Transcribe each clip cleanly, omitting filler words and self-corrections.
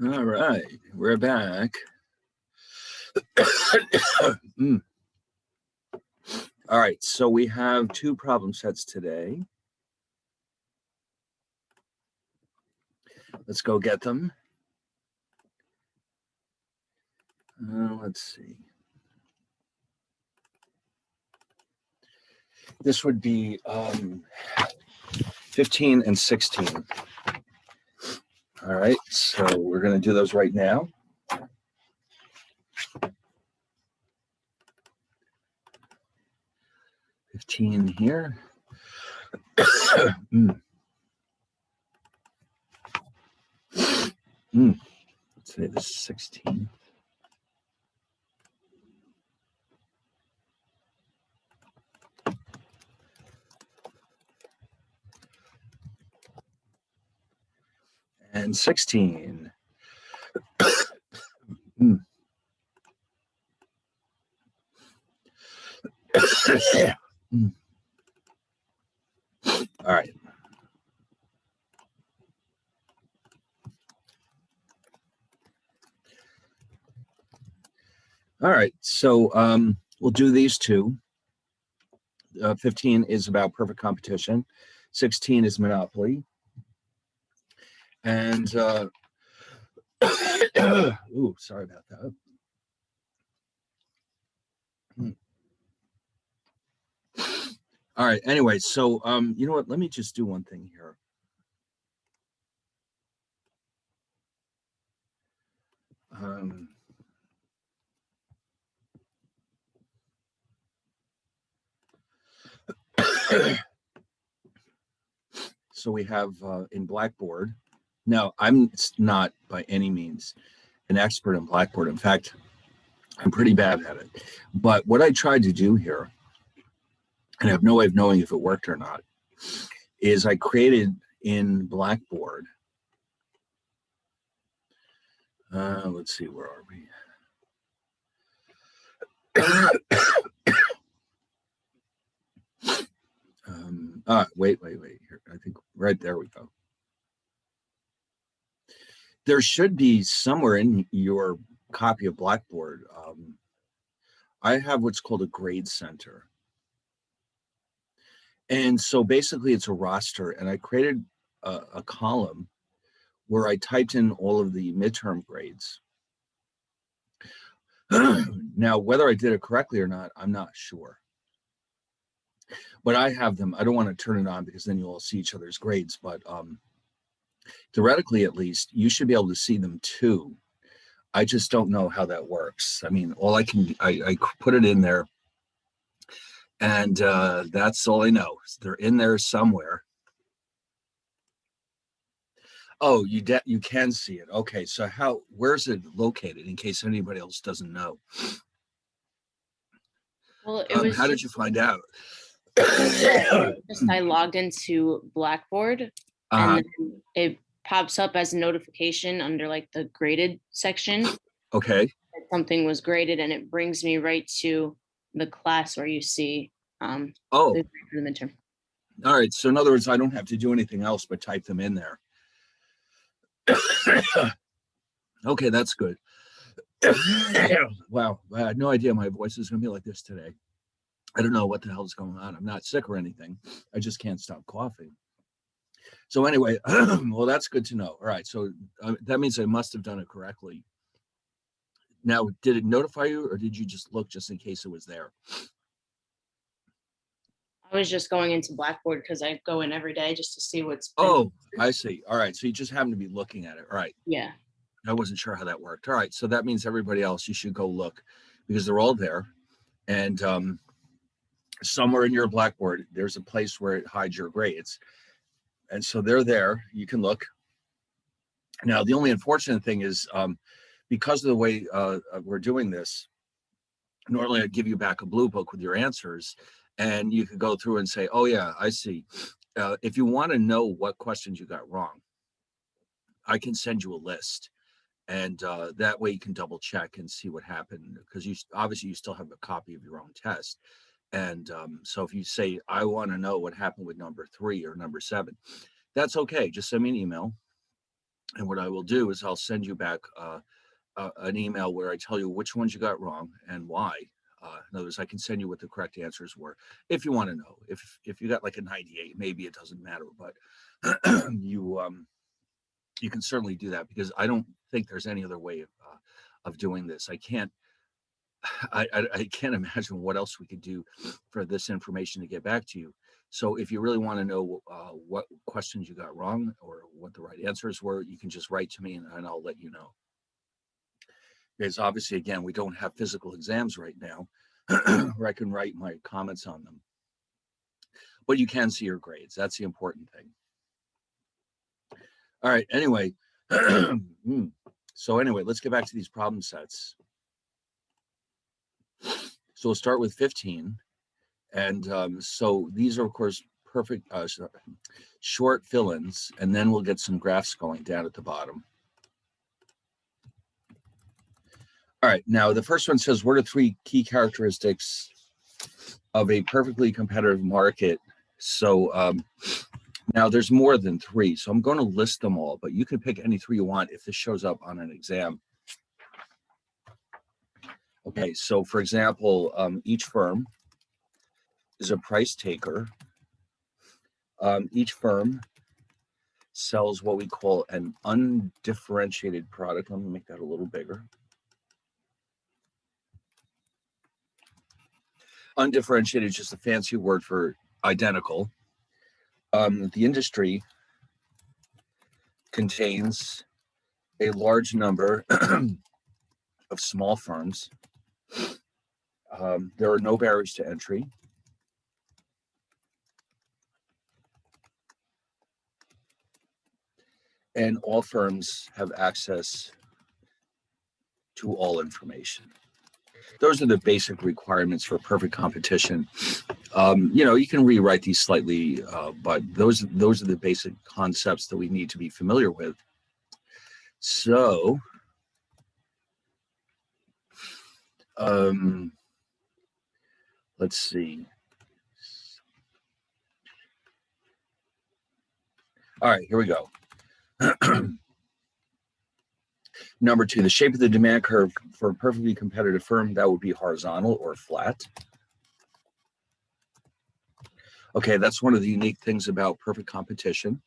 All right, we're back. Mm. All right, so we have two problem sets today. Let's go get them. Let's see. This would be 15 and 16. All right, so we're going to do those right now. $15 here. Let's say this is 16. And 16. All right. All right, so we'll do these two. 15 is about perfect competition. 16 is Monopoly. And, ooh, sorry about that. All right, anyway, so, you know what, let me just do one thing here. So we have in Blackboard. Now, I'm not by any means an expert in Blackboard. In fact, I'm pretty bad at it. But what I tried to do here, and I have no way of knowing if it worked or not, is I created in Blackboard. Let's see, where are we? Wait. Here, I think right there we go. There should be somewhere in your copy of Blackboard. I have what's called a grade center. And so basically it's a roster, and I created a column where I typed in all of the midterm grades. Now, whether I did it correctly or not, I'm not sure. But I have them. I don't want to turn it on because then you'll all see each other's grades. But theoretically, at least, you should be able to see them too. I just don't know how that works. I mean, I put it in there, and that's all I know. They're in there somewhere. Oh, you can see it. Okay, so where's it located in case anybody else doesn't know? Well, it was how did you find out? I logged into Blackboard and then it pops up as a notification under like the graded section. Okay. That something was graded, and it brings me right to the class where you see the midterm. All right. So in other words, I don't have to do anything else but type them in there. Okay, that's good. Wow. I had no idea my voice is going to be like this today. I don't know what the hell is going on. I'm not sick or anything. I just can't stop coughing. So anyway, well, that's good to know. All right. So that means I must have done it correctly. Now, did it notify you, or did you just look just in case it was there? I was just going into Blackboard because I go in every day just to see what's. Oh, I see. All right. So you just happen to be looking at it. All right. Yeah. I wasn't sure how that worked. All right. So that means everybody else, you should go look because they're all there. And somewhere in your Blackboard, there's a place where it hides your grades. And so they're there. You can look. Now, the only unfortunate thing is because of the way we're doing this, normally I'd give you back a blue book with your answers, and you could go through and say, oh, yeah, I see. If you want to know what questions you got wrong, I can send you a list. And that way you can double check and see what happened, because you still have a copy of your own test. And so if you say, I want to know what happened with number 3 or number 7, that's okay. Just send me an email And what I will do is I'll send you back an email where I tell you which ones you got wrong and why. In other words, I can send you what the correct answers were if you want to know. If you got like a 98, maybe it doesn't matter, but you can certainly do that, because I don't think there's any other way of doing this. I can't imagine what else we could do for this information to get back to you. So if you really want to know what questions you got wrong or what the right answers were, you can just write to me and I'll let you know. Because obviously, again, we don't have physical exams right now where I can write my comments on them. But you can see your grades. That's the important thing. All right, anyway. So anyway, let's get back to these problem sets. So we'll start with 15. And so these are, of course, perfect short fill-ins, and then we'll get some graphs going down at the bottom. All right, now the first one says, what are 3 key characteristics of a perfectly competitive market? So now there's more than 3, so I'm going to list them all, but you can pick any 3 you want if this shows up on an exam. Okay, so for example, each firm is a price taker. Each firm sells what we call an undifferentiated product. Let me make that a little bigger. Undifferentiated is just a fancy word for identical. The industry contains a large number of small firms. There are no barriers to entry. And all firms have access to all information. Those are the basic requirements for perfect competition. You can rewrite these slightly, but those are the basic concepts that we need to be familiar with. So, let's see. All right, here we go. Number 2, the shape of the demand curve for a perfectly competitive firm, that would be horizontal or flat. Okay, that's one of the unique things about perfect competition.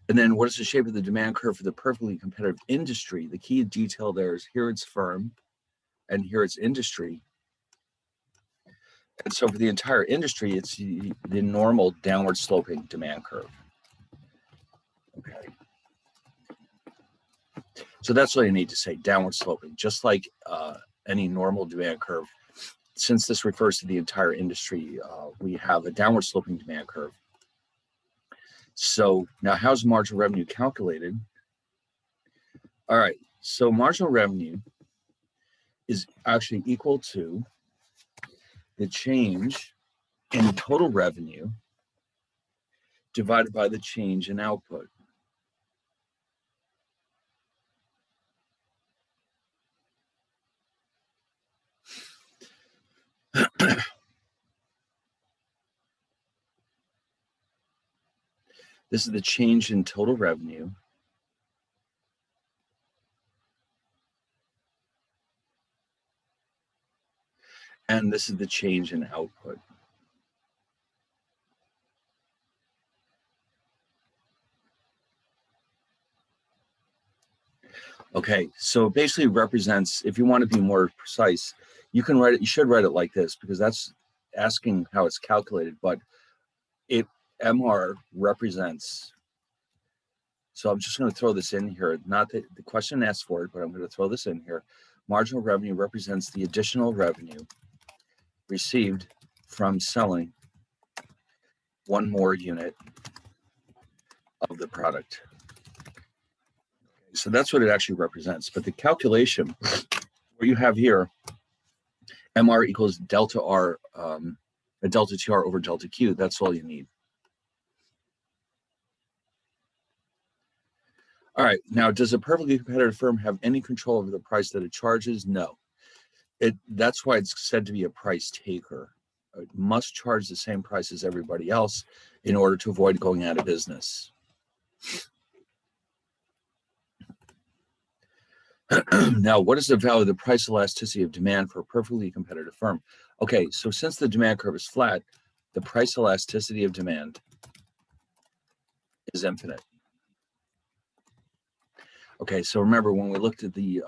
And then what is the shape of the demand curve for the perfectly competitive industry? The key detail there is here it's firm and here it's industry. And so for the entire industry, it's the normal downward sloping demand curve. Okay. So that's all you need to say, downward sloping, just like any normal demand curve. Since this refers to the entire industry, we have a downward sloping demand curve. So now how's marginal revenue calculated? All right, so marginal revenue is actually equal to the change in total revenue divided by the change in output. This is the change in total revenue and this is the change in output. Okay, so it basically represents, if you want to be more precise, you should write it like this, because that's asking how it's calculated, but MR represents, so I'm just going to throw this in here, not that the question asks for it, but I'm going to throw this in here. Marginal revenue represents the additional revenue received from selling one more unit of the product. So that's what it actually represents. But the calculation, what you have here, MR equals delta R, a delta TR over delta Q. That's all you need. All right, now does a perfectly competitive firm have any control over the price that it charges? No. That's why it's said to be a price taker. must charge the same price as everybody else in order to avoid going out of business. Now, what is the value of the price elasticity of demand for a perfectly competitive firm? Okay, so since the demand curve is flat, the price elasticity of demand is infinite. Okay, so remember when we looked at the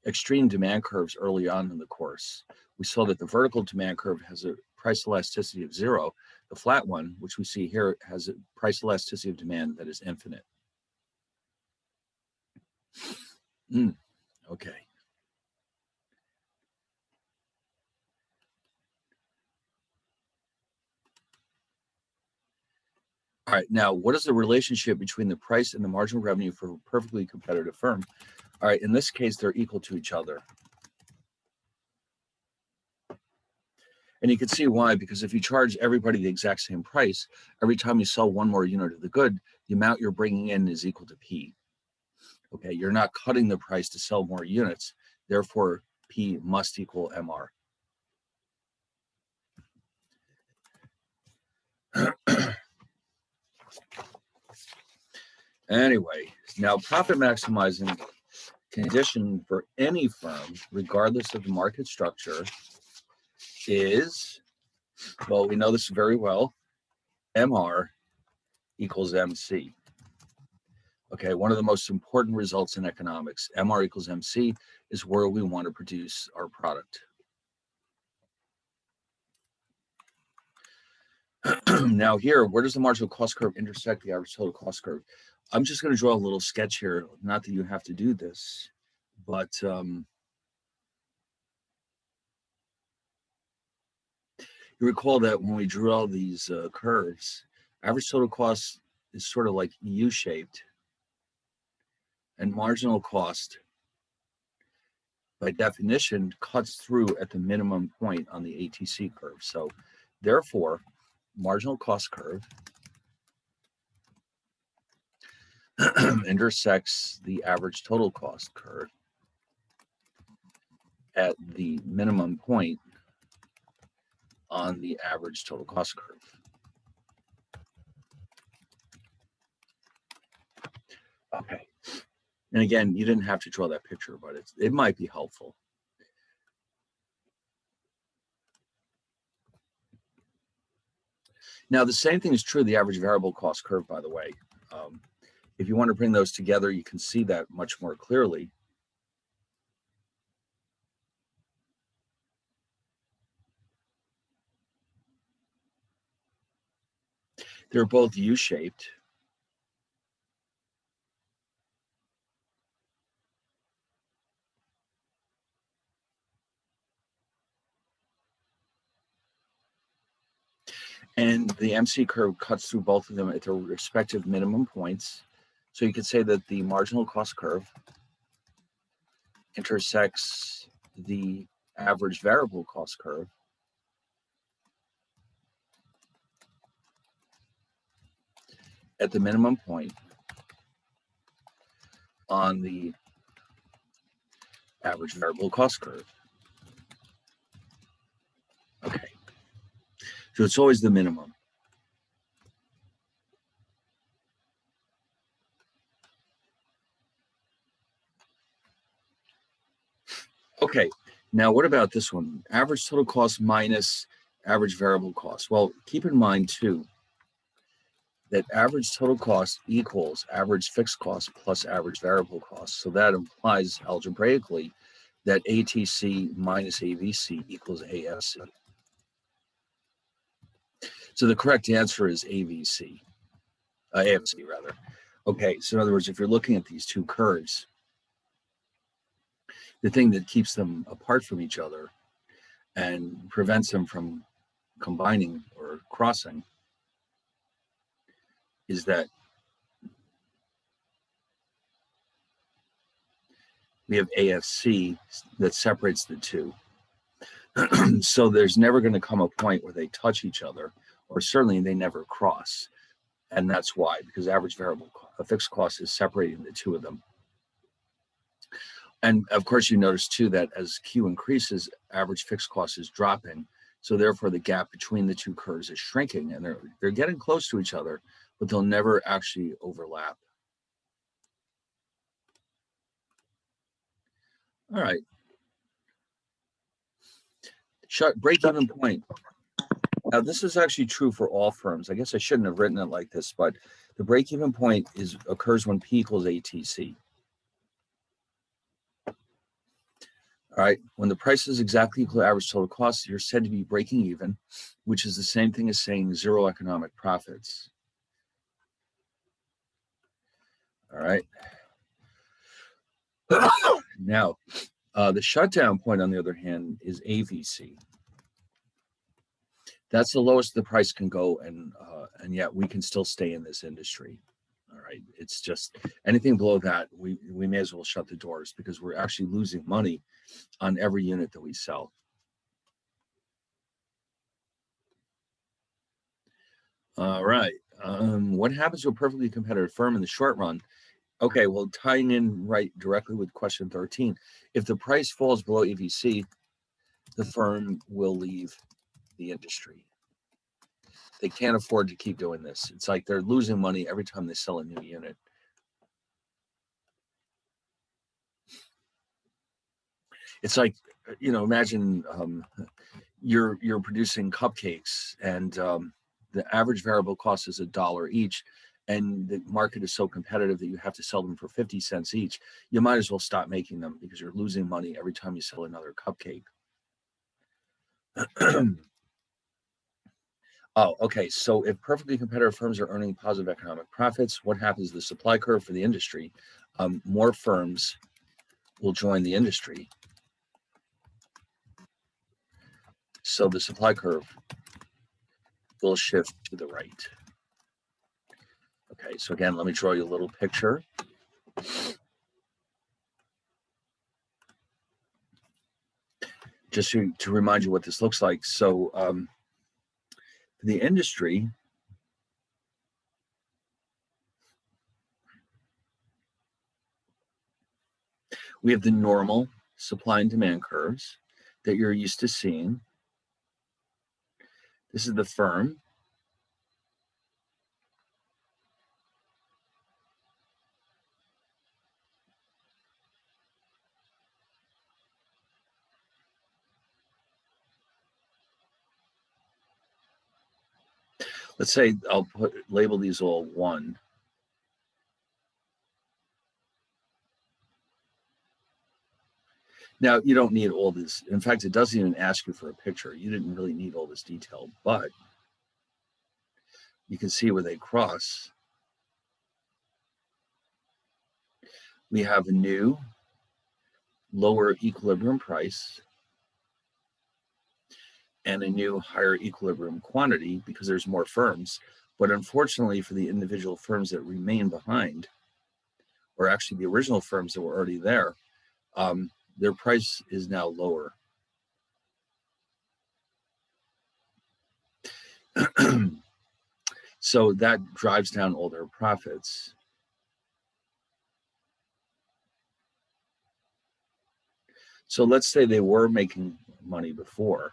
extreme demand curves early on in the course, we saw that the vertical demand curve has a price elasticity of 0. The flat one, which we see here, has a price elasticity of demand that is infinite. Okay. All right, now what is the relationship between the price and the marginal revenue for a perfectly competitive firm? All right, in this case, they're equal to each other. And you can see why, because if you charge everybody the exact same price, every time you sell one more unit of the good, the amount you're bringing in is equal to P. Okay, you're not cutting the price to sell more units, therefore P must equal MR. Anyway, now profit maximizing condition for any firm, regardless of the market structure, is, well, we know this very well, MR equals MC. Okay, one of the most important results in economics, MR equals MC, is where we want to produce our product. Now here, where does the marginal cost curve intersect the average total cost curve? I'm just going to draw a little sketch here, not that you have to do this, but you recall that when we drew all these curves, average total cost is sort of like U-shaped, and marginal cost, by definition, cuts through at the minimum point on the ATC curve. So therefore, marginal cost curve intersects the average total cost curve at the minimum point on the average total cost curve. Okay. And again, you didn't have to draw that picture, but it might be helpful. Now, the same thing is true of the average variable cost curve, by the way. If you want to bring those together, you can see that much more clearly. They're both U-shaped. And the MC curve cuts through both of them at their respective minimum points. So you could say that the marginal cost curve intersects the average variable cost curve at the minimum point on the average variable cost curve. Okay. So it's always the minimum. Okay, now what about this one? Average total cost minus average variable cost. Well, keep in mind too, that average total cost equals average fixed cost plus average variable cost. So that implies algebraically that ATC minus AVC equals AFC. So the correct answer is AVC, AFC rather. Okay, so in other words, if you're looking at these two curves, the thing that keeps them apart from each other and prevents them from combining or crossing is that we have AFC that separates the two. So there's never going to come a point where they touch each other, or certainly they never cross. And that's why, because average variable fixed cost is separating the two of them. And of course, you notice too that as Q increases, average fixed cost is dropping. So therefore the gap between the two curves is shrinking, and they're getting close to each other, but they'll never actually overlap. All right. Break-even point. Now, this is actually true for all firms. I guess I shouldn't have written it like this, but the break-even point occurs when P equals ATC. All right, when the price is exactly equal to average total cost, you're said to be breaking even, which is the same thing as saying zero economic profits. All right. Now, the shutdown point, on the other hand, is AVC. That's the lowest the price can go, and yet we can still stay in this industry. All right, it's just anything below that, we may as well shut the doors, because we're actually losing money on every unit that we sell. All right, what happens to a perfectly competitive firm in the short run? Okay, well, tying in right directly with question 13, if the price falls below AVC, the firm will leave the industry. They can't afford to keep doing this. It's like they're losing money every time they sell a new unit. It's like, imagine you're producing cupcakes, and the average variable cost is $1 each, and the market is so competitive that you have to sell them for 50 cents each. You might as well stop making them, because you're losing money every time you sell another cupcake. Oh, okay. So if perfectly competitive firms are earning positive economic profits, what happens to the supply curve for the industry? More firms will join the industry. So the supply curve will shift to the right. Okay, so again, let me draw you a little picture. Just to remind you what this looks like. So for the industry, we have the normal supply and demand curves that you're used to seeing. This is the firm. Let's say I'll label these all 1. Now, you don't need all this. In fact, it doesn't even ask you for a picture. You didn't really need all this detail, but you can see where they cross. We have a new lower equilibrium price and a new higher equilibrium quantity, because there's more firms. But unfortunately, for the individual firms that remain behind, or actually the original firms that were already there, their price is now lower. So that drives down all their profits. So let's say they were making money before.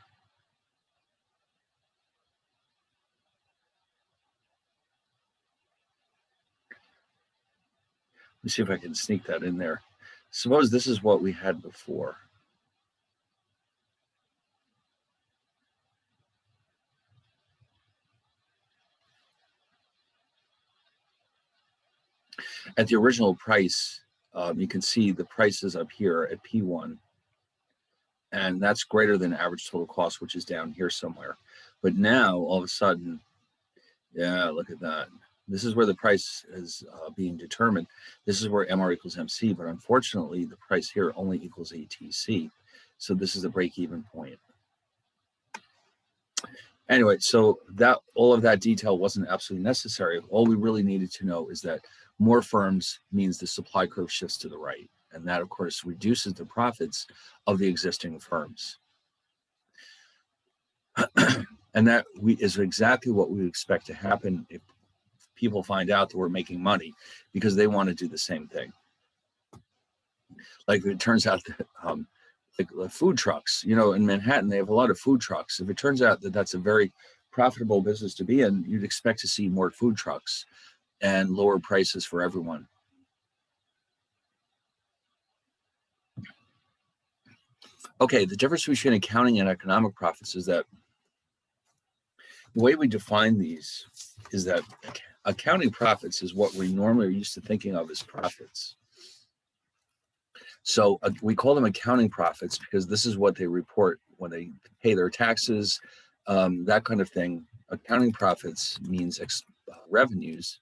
Let me see if I can sneak that in there. Suppose this is what we had before. At the original price, you can see the prices up here at P1, and that's greater than average total cost, which is down here somewhere. But now, all of a sudden, yeah, look at that. This is where the price is being determined. This is where MR equals MC, but unfortunately, the price here only equals ATC. So this is the break-even point. Anyway, so that all of that detail wasn't absolutely necessary. All we really needed to know is that more firms means the supply curve shifts to the right. And that, of course, reduces the profits of the existing firms. And that is exactly what we expect to happen if people find out that we're making money, because they want to do the same thing. Like, it turns out that like food trucks. You know, in Manhattan, they have a lot of food trucks. If it turns out that that's a very profitable business to be in, you'd expect to see more food trucks and lower prices for everyone. Okay, the difference between accounting and economic profits is that the way we define these is that accounting profits is what we normally are used to thinking of as profits. So we call them accounting profits because this is what they report when they pay their taxes, that kind of thing. Accounting profits means revenues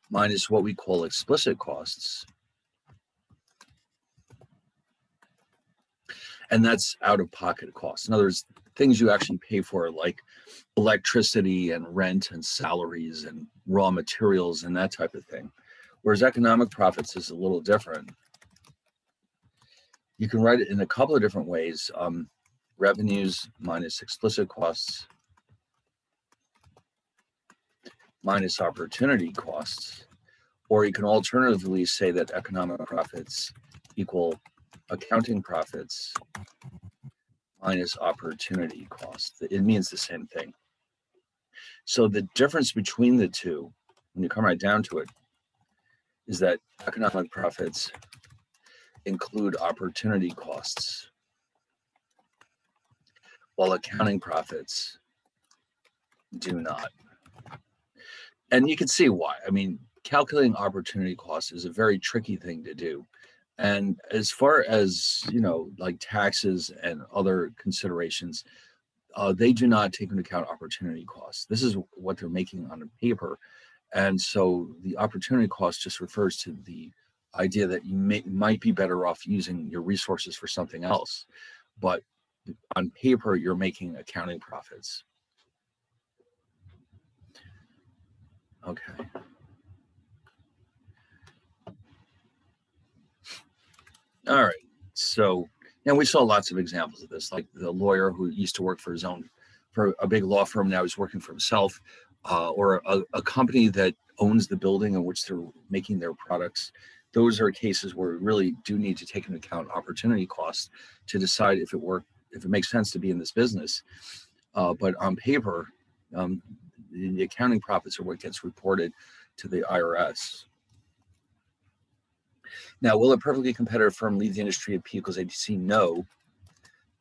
minus what we call explicit costs. And that's out-of-pocket costs. In other words, things you actually pay for, like electricity and rent and salaries and raw materials and that type of thing. Whereas economic profits is a little different. You can write it in a couple of different ways. Revenues minus explicit costs minus opportunity costs. Or you can alternatively say that economic profits equal accounting profits minus opportunity costs. It means the same thing. So the difference between the two, when you come right down to it, is that economic profits include opportunity costs, while accounting profits do not. And you can see why. I mean, calculating opportunity costs is a very tricky thing to do. And as far as, you know, like taxes and other considerations, they do not take into account opportunity costs. This is what they're making on a paper. And so the opportunity cost just refers to the idea that you might be better off using your resources for something else. But on paper, you're making accounting profits. Okay. All right. So, and we saw lots of examples of this, like the lawyer who used to work for a big law firm, now he's working for himself, or a company that owns the building in which they're making their products. Those are cases where we really do need to take into account opportunity costs to decide if it makes sense to be in this business. But on paper, the accounting profits are what gets reported to the IRS. Now, will a perfectly competitive firm leave the industry at P equals ATC? No.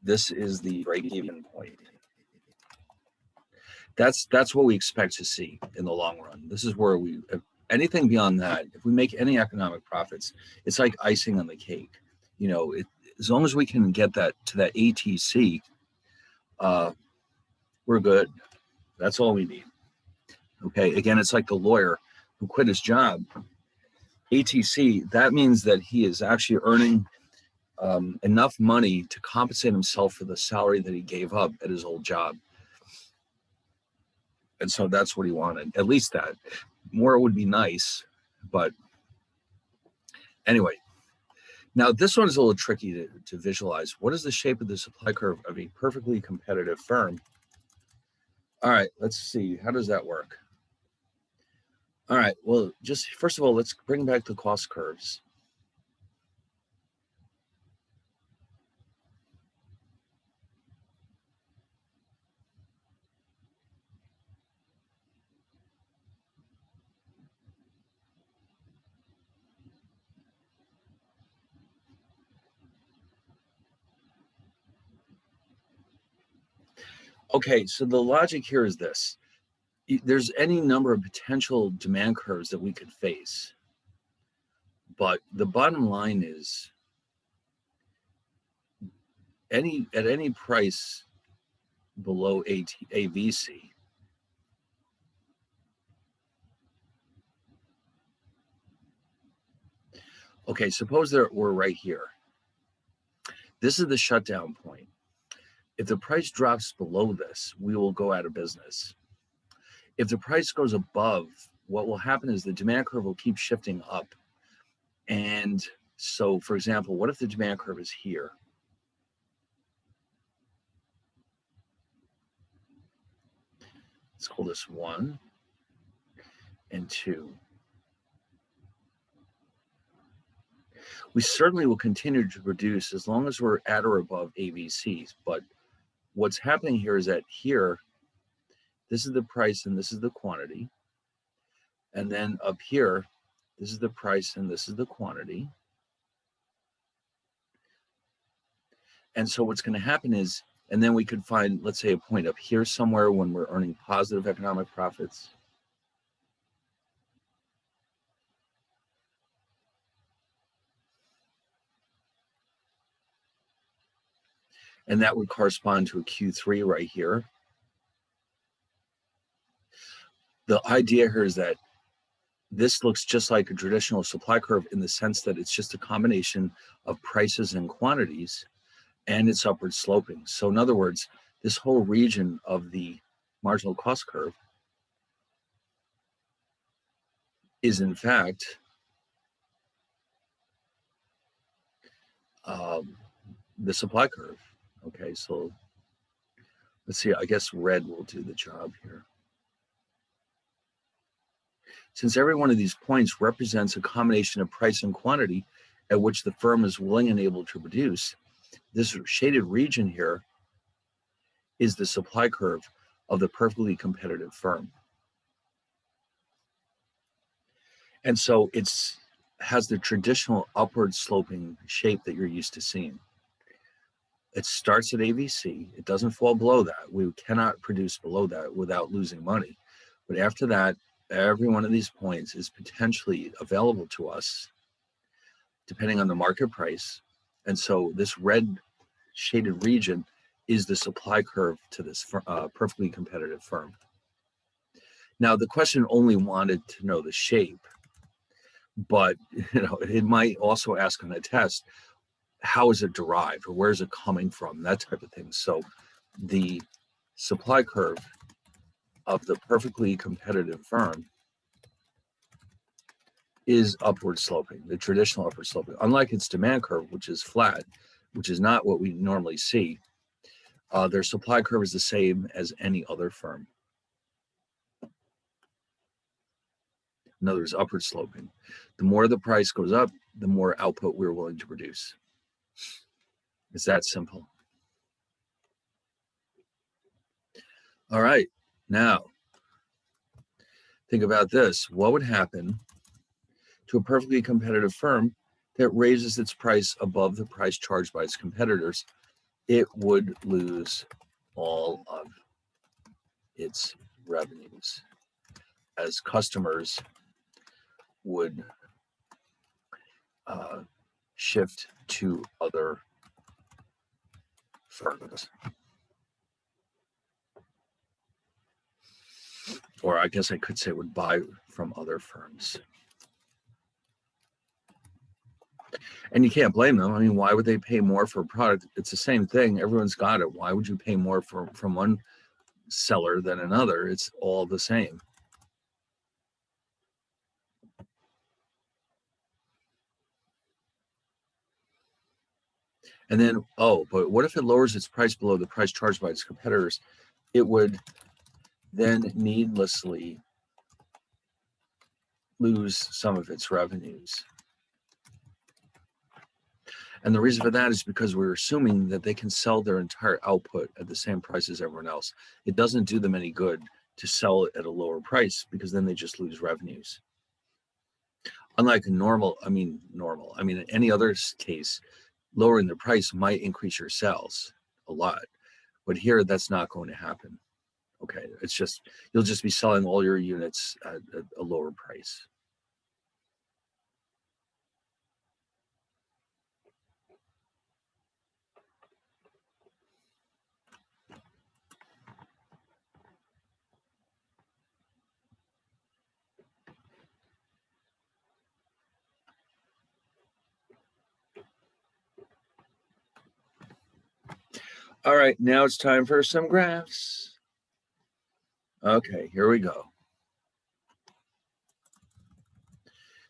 This is the break-even point. That's what we expect to see in the long run. This is where anything beyond that, if we make any economic profits, it's like icing on the cake. You know, as long as we can get that to that ATC, we're good. That's all we need. Okay. Again, it's like the lawyer who quit his job. ATC, that means that he is actually earning enough money to compensate himself for the salary that he gave up at his old job. And so that's what he wanted, at least that. More would be nice, but anyway. Now, this one is a little tricky to visualize. What is the shape of the supply curve of a perfectly competitive firm? All right, let's see. How does that work? All right, well, just first of all, let's bring back the cost curves. Okay, so the logic here is this. There's any number of potential demand curves that we could face. But the bottom line is at any price below AVC, okay, suppose we're right here. This is the shutdown point. If the price drops below this, we will go out of business. If the price goes above, what will happen is the demand curve will keep shifting up. And so, for example, what if the demand curve is here? Let's call this 1 and 2. We certainly will continue to produce as long as we're at or above AVCs. But what's happening here is that here, this is the price and this is the quantity. And then up here, this is the price and this is the quantity. And so what's going to happen is, and then we could find, let's say, a point up here somewhere when we're earning positive economic profits. And that would correspond to a Q3 right here. The idea here is that this looks just like a traditional supply curve in the sense that it's just a combination of prices and quantities, and it's upward sloping. So in other words, this whole region of the marginal cost curve is in fact the supply curve. Okay, so let's see, I guess red will do the job here. Since every one of these points represents a combination of price and quantity at which the firm is willing and able to produce, this shaded region here is the supply curve of the perfectly competitive firm. And so it's has the traditional upward sloping shape that you're used to seeing. It starts at AVC. It doesn't fall below that. We cannot produce below that without losing money. But after that, every one of these points is potentially available to us depending on the market price. And so this red shaded region is the supply curve to this perfectly competitive firm. Now, the question only wanted to know the shape, but it might also ask on a test, how is it derived or where is it coming from, that type of thing. So the supply curve of the perfectly competitive firm is upward sloping, the traditional upward sloping, unlike its demand curve, which is flat, which is not what we normally see. Their supply curve is the same as any other firm. In other words, upward sloping. The more the price goes up, the more output we're willing to produce. It's that simple. All right, now think about this. What would happen to a perfectly competitive firm that raises its price above the price charged by its competitors? It would lose all of its revenues as customers would shift to other firms. Or I guess I could say would buy from other firms. And you can't blame them. I mean, why would they pay more for a product? It's the same thing. Everyone's got it. Why would you pay more from one seller than another? It's all the same. And then, but what if it lowers its price below the price charged by its competitors? It would then needlessly lose some of its revenues. And the reason for that is because we're assuming that they can sell their entire output at the same price as everyone else. It doesn't do them any good to sell it at a lower price because then they just lose revenues. Unlike in any other case, lowering the price might increase your sales a lot. But here, that's not going to happen. Okay, it's just, you'll just be selling all your units at a lower price. All right, now it's time for some graphs. Okay, here we go.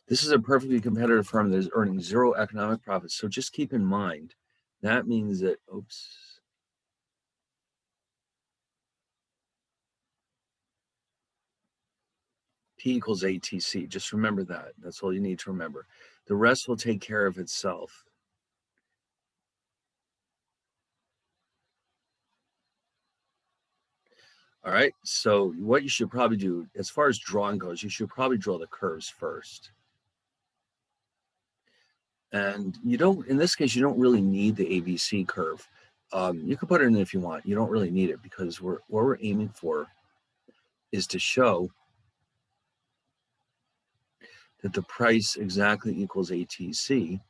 This is a perfectly competitive firm that is earning zero economic profits. So just keep in mind, that means that, P equals ATC. Just remember that. That's all you need to remember. The rest will take care of itself. All right, so what you should probably do, as far as drawing goes, you should probably draw the curves first. And you don't, in this case, you don't really need the ABC curve. You can put it in if you want. You don't really need it because what we're aiming for is to show that the price exactly equals ATC.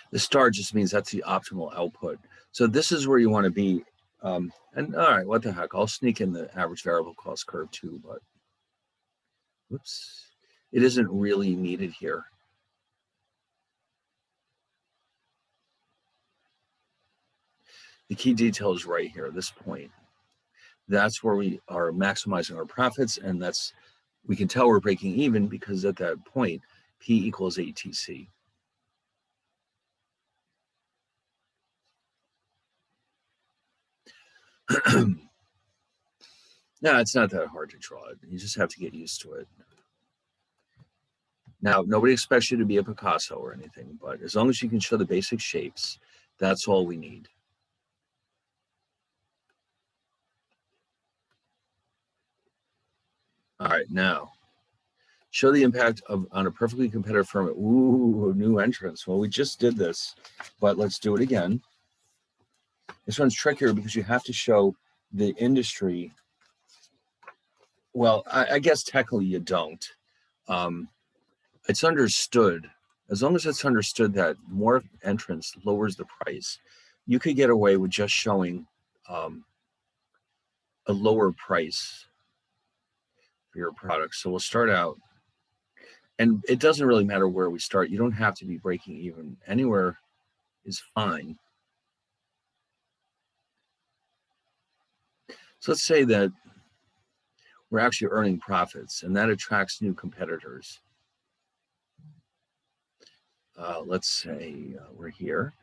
The star just means that's the optimal output. So this is where you want to be. And all right, what the heck? I'll sneak in the average variable cost curve too, but whoops, it isn't really needed here. The key detail is right here, this point. That's where we are maximizing our profits, and that's, we can tell we're breaking even because at that point, P equals ATC. No, it's not that hard to draw it. You just have to get used to it. Now, nobody expects you to be a Picasso or anything, but as long as you can show the basic shapes, that's all we need. All right, now, show the impact on a perfectly competitive firm. Ooh, new entrance. Well, we just did this, but let's do it again. This one's trickier because you have to show the industry. Well, I guess technically you don't. It's understood, as long as it's understood that more entrance lowers the price, you could get away with just showing a lower price for your product. So we'll start out, and it doesn't really matter where we start. You don't have to be breaking even. Anywhere is fine. So let's say that we're actually earning profits, and that attracts new competitors. Let's say we're here.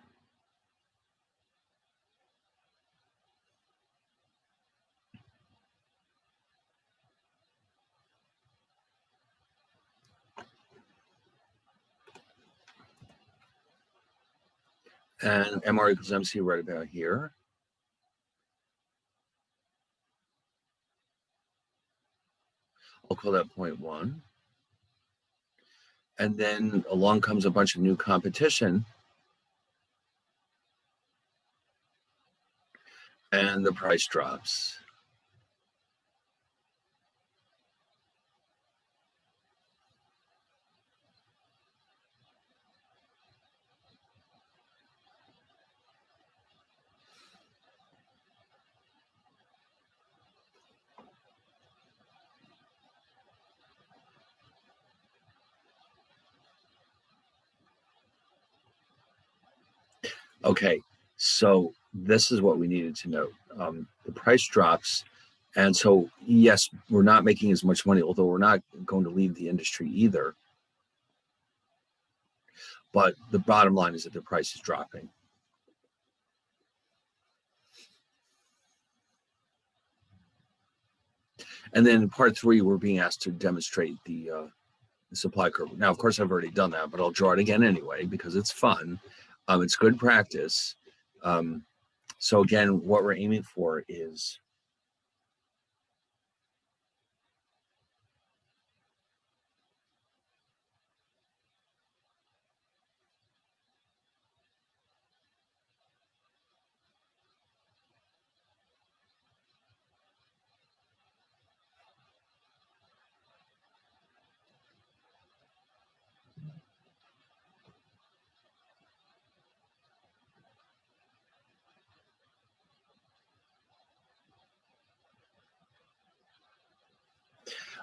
And MR equals MC right about here. I'll call that 0.1. And then along comes a bunch of new competition. And the price drops. Okay, so this is what we needed to know. The price drops, and so yes, we're not making as much money, although we're not going to leave the industry either. But the bottom line is that the price is dropping. And then in part 3, we're being asked to demonstrate the supply curve. Now, of course, I've already done that, but I'll draw it again anyway because it's fun. It's good practice. So again, what we're aiming for is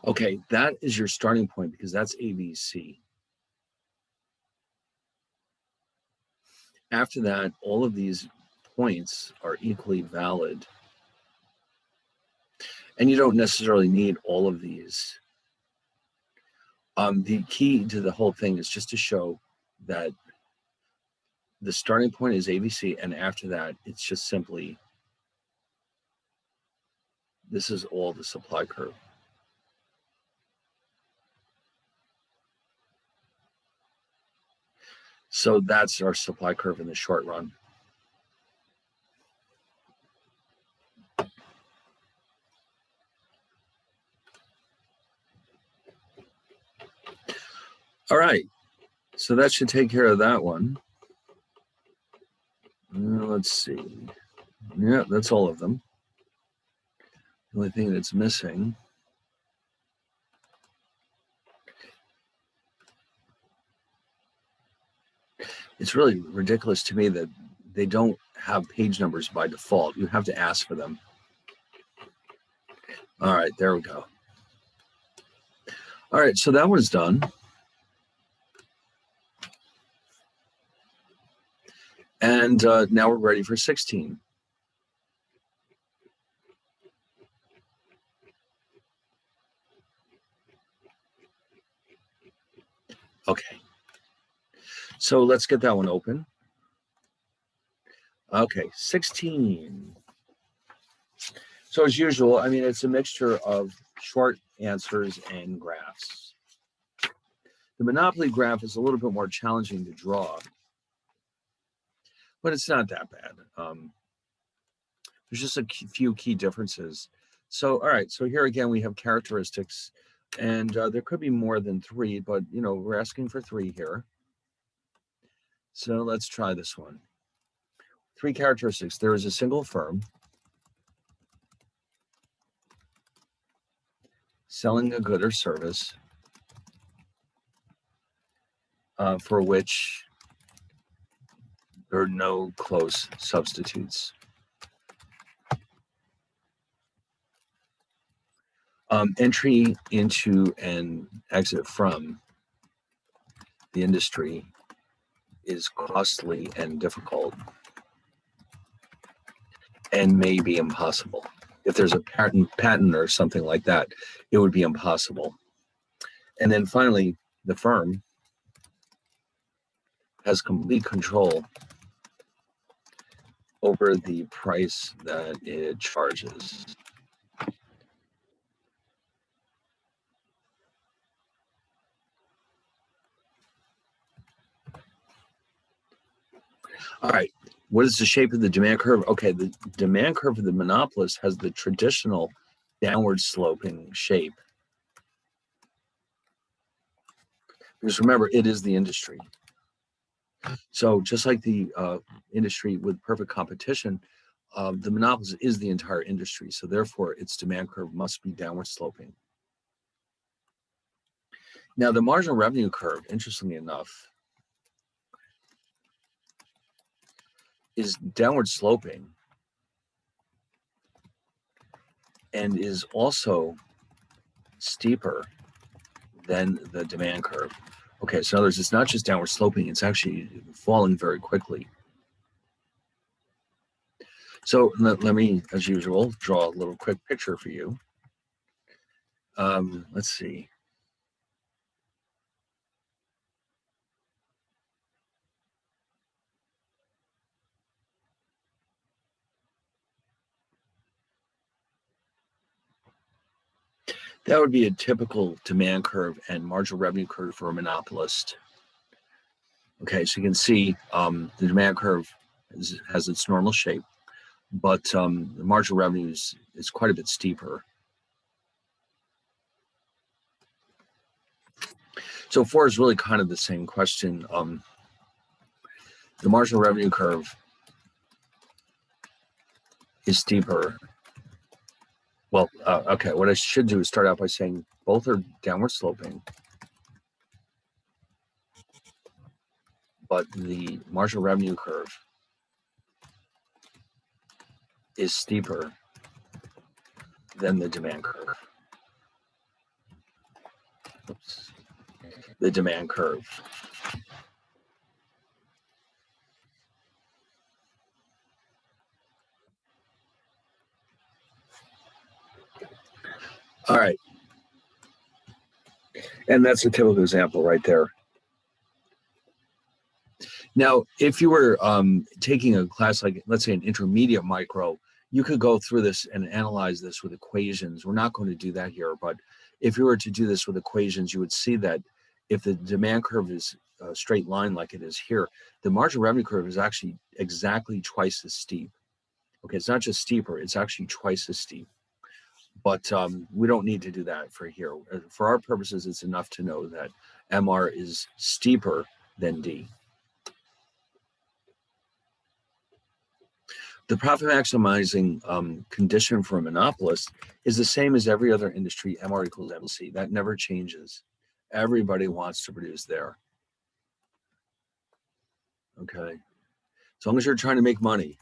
okay, that is your starting point because that's ABC. After that, all of these points are equally valid. And you don't necessarily need all of these. The key to the whole thing is just to show that the starting point is ABC, and after that, it's just simply, this is all the supply curve. So that's our supply curve in the short run. All right, so that should take care of that one. Let's see. Yeah, that's all of them. The only thing that's missing it's really ridiculous to me that they don't have page numbers by default. You have to ask for them. All right, there we go. All right, so that one's done. And now we're ready for 16. Okay. So let's get that one open. Okay, 16. So as usual, I mean, it's a mixture of short answers and graphs. The Monopoly graph is a little bit more challenging to draw, but it's not that bad. There's just a few key differences. So, all right, so here again, we have characteristics, and there could be more than 3, but we're asking for 3 here. So let's try this one. 3 characteristics. There is a single firm selling a good or service for which there are no close substitutes. Entry into and exit from the industry is costly and difficult and may be impossible. If there's a patent or something like that, it would be impossible. And then finally, the firm has complete control over the price that it charges. All right, what is the shape of the demand curve? Okay, the demand curve of the monopolist has the traditional downward sloping shape. Because remember, it is the industry. So just like the industry with perfect competition, the monopolist is the entire industry. So therefore, its demand curve must be downward sloping. Now, the marginal revenue curve, interestingly enough, is downward sloping and is also steeper than the demand curve. Okay, so in other words, it's not just downward sloping, it's actually falling very quickly. So let me, as usual, draw a little quick picture for you. Let's see. That would be a typical demand curve and marginal revenue curve for a monopolist. Okay, so you can see the demand curve has its normal shape, but the marginal revenue is quite a bit steeper. So 4 is really kind of the same question. The marginal revenue curve is steeper. Well, okay, what I should do is start out by saying both are downward sloping, but the marginal revenue curve is steeper than the demand curve. Oops. The demand curve. All right. And that's a typical example right there. Now, if you were taking a class like, let's say, an intermediate micro, you could go through this and analyze this with equations. We're not going to do that here, but if you were to do this with equations, you would see that if the demand curve is a straight line like it is here, the marginal revenue curve is actually exactly twice as steep. Okay, it's not just steeper, it's actually twice as steep. But we don't need to do that for here. For our purposes, it's enough to know that MR is steeper than D. The profit maximizing condition for a monopolist is the same as every other industry, MR equals MC. That never changes. Everybody wants to produce there. Okay. As long as you're trying to make money.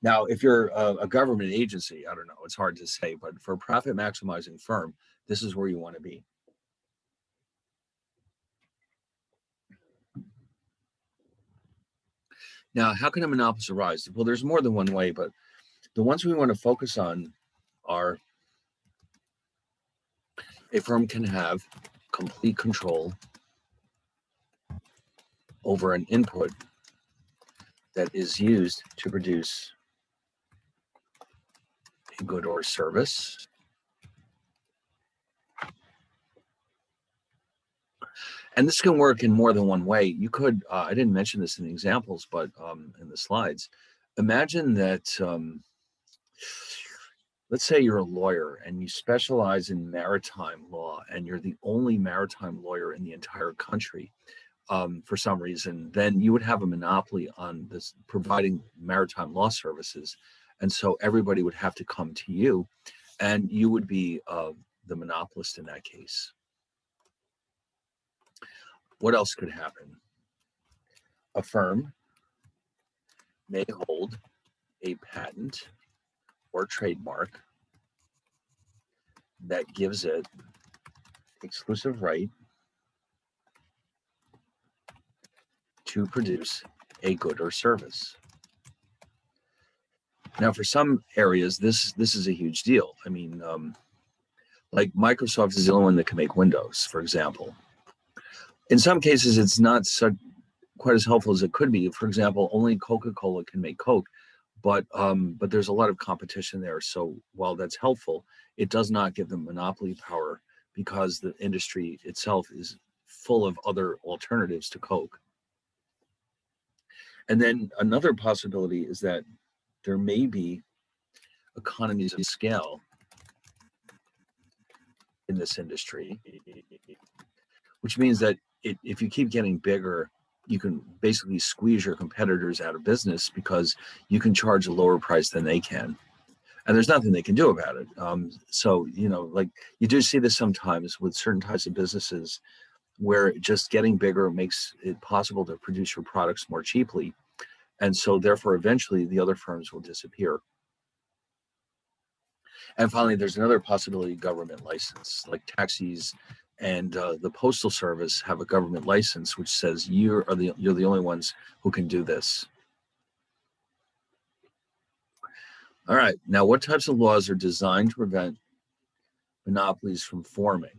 Now, if you're a government agency, I don't know, it's hard to say, but for a profit maximizing firm, this is where you want to be. Now, how can a monopolist arise? Well, there's more than one way, but the ones we want to focus on are a firm can have complete control over an input that is used to produce a good or service. And this can work in more than one way. You could, I didn't mention this in the examples, but in the slides, imagine that, let's say you're a lawyer and you specialize in maritime law and you're the only maritime lawyer in the entire country. For some reason, then you would have a monopoly on this providing maritime law services. And so everybody would have to come to you and you would be the monopolist in that case. What else could happen? A firm may hold a patent or trademark that gives it exclusive right to produce a good or service. Now, for some areas, this is a huge deal. I mean, like Microsoft is the only one that can make Windows, for example. In some cases, it's not quite as helpful as it could be. For example, only Coca-Cola can make Coke, but there's a lot of competition there. So while that's helpful, it does not give them monopoly power because the industry itself is full of other alternatives to Coke. And then another possibility is that there may be economies of scale in this industry, which means that if you keep getting bigger, you can basically squeeze your competitors out of business because you can charge a lower price than they can. And there's nothing they can do about it. So, you know, like you do see this sometimes with certain types of businesses where just getting bigger makes it possible to produce your products more cheaply. And so therefore, eventually the other firms will disappear. And finally, there's another possibility, government license, like taxis and the Postal Service have a government license, which says you're the only ones who can do this. All right, now what types of laws are designed to prevent monopolies from forming?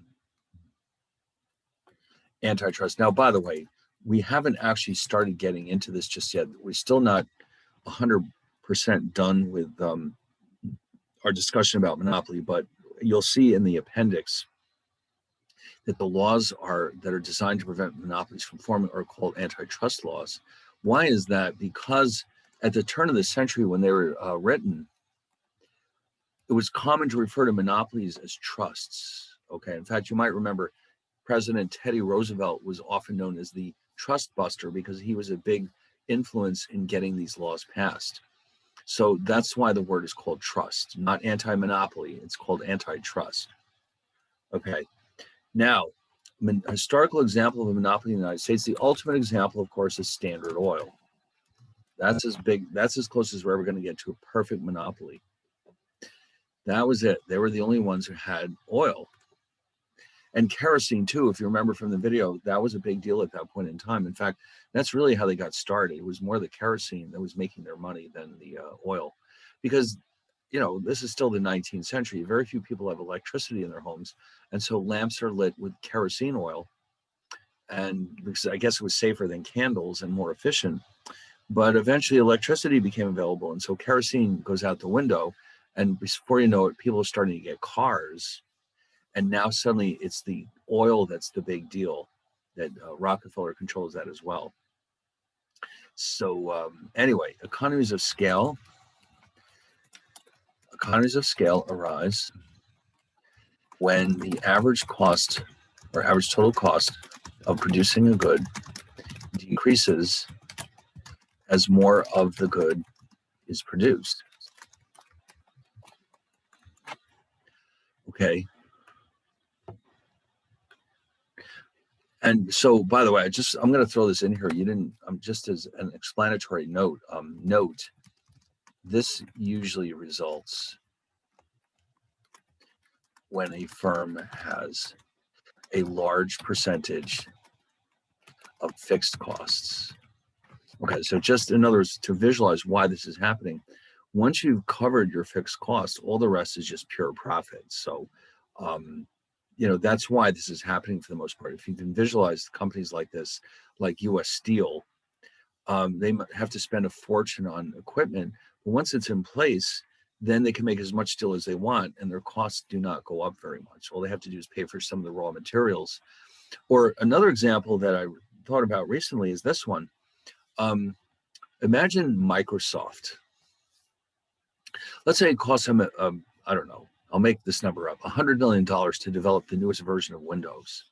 Antitrust. Now, by the way, we haven't actually started getting into this just yet. We're still not 100% done with our discussion about monopoly, but you'll see in the appendix that the laws that are designed to prevent monopolies from forming are called antitrust laws. Why is that? Because at the turn of the century when they were written, it was common to refer to monopolies as trusts. Okay, in fact, you might remember President Teddy Roosevelt was often known as the trust buster because he was a big influence in getting these laws passed. So that's why the word is called trust, not anti-monopoly. It's called antitrust. Okay. Now, historical example of a monopoly in the United States, the ultimate example, of course, is Standard Oil. That's as close as we're ever going to get to a perfect monopoly. That was it. They were the only ones who had oil. And kerosene too, if you remember from the video, that was a big deal at that point in time. In fact, that's really how they got started. It was more the kerosene that was making their money than the oil. Because, you know, this is still the 19th century. Very few people have electricity in their homes. And so lamps are lit with kerosene oil. and because I guess it was safer than candles and more efficient. But eventually electricity became available, and so kerosene goes out the window, and before you know it, people are starting to get cars, and now suddenly it's the oil that's the big deal. That Rockefeller controls that as well. So anyway, economies of scale arise when the average cost or average total cost of producing a good decreases as more of the good is produced. Okay. And so, by the way, I'm going to throw this in here. Just as an explanatory note, this usually results when a firm has a large percentage of fixed costs. Okay, so just in other words, to visualize why this is happening, once you've covered your fixed costs, all the rest is just pure profit. So, that's why this is happening for the most part. If you can visualize companies like this, like U.S. Steel, they have to spend a fortune on equipment, but once it's in place, then they can make as much steel as they want, and their costs do not go up very much. All they have to do is pay for some of the raw materials. Or another example that I thought about recently is this one. Imagine Microsoft. Let's say it costs them, I don't know, I'll make this number up, $100 million to develop the newest version of Windows.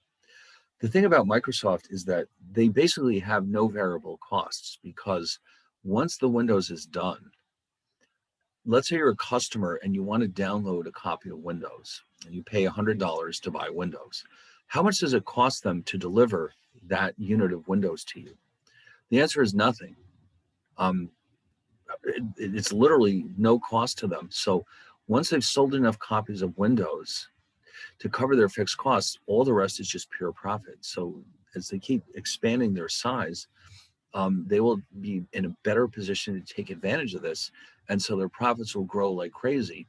The thing about Microsoft is that they basically have no variable costs, because once the Windows is done, let's say you're a customer and you want to download a copy of Windows and you pay $100 to buy Windows. How much does it cost them to deliver that unit of Windows to you? The answer is nothing. It's literally no cost to them. So once they've sold enough copies of Windows to cover their fixed costs, all the rest is just pure profit. So as they keep expanding their size, they will be in a better position to take advantage of this. And so their profits will grow like crazy.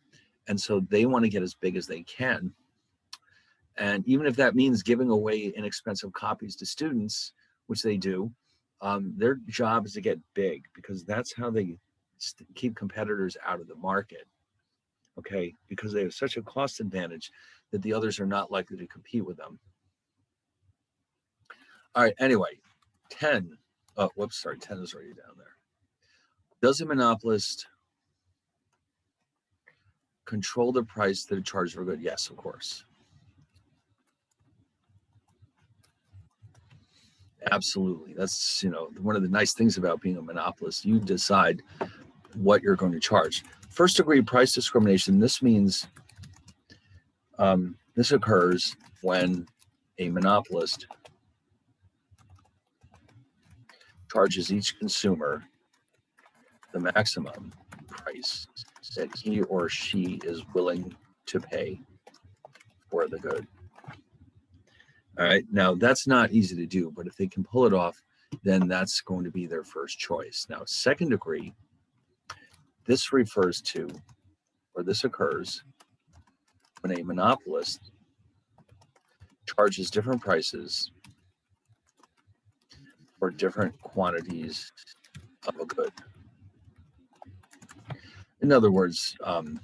And so they want to get as big as they can. And even if that means giving away inexpensive copies to students, which they do, their job is to get big, because that's how they keep competitors out of the market. Okay, because they have such a cost advantage that the others are not likely to compete with them. All right, anyway, 10. Oh, whoops, sorry, 10 is already down there. Does a monopolist control the price that it charges for good? Yes, of course. Absolutely. That's, one of the nice things about being a monopolist. You decide what you're going to charge. First degree price discrimination, this means this occurs when a monopolist charges each consumer the maximum price that he or she is willing to pay for the good. All right, now that's not easy to do, but if they can pull it off, then that's going to be their first choice. Now, second degree, this refers to, or this occurs when a monopolist charges different prices for different quantities of a good. In other words, the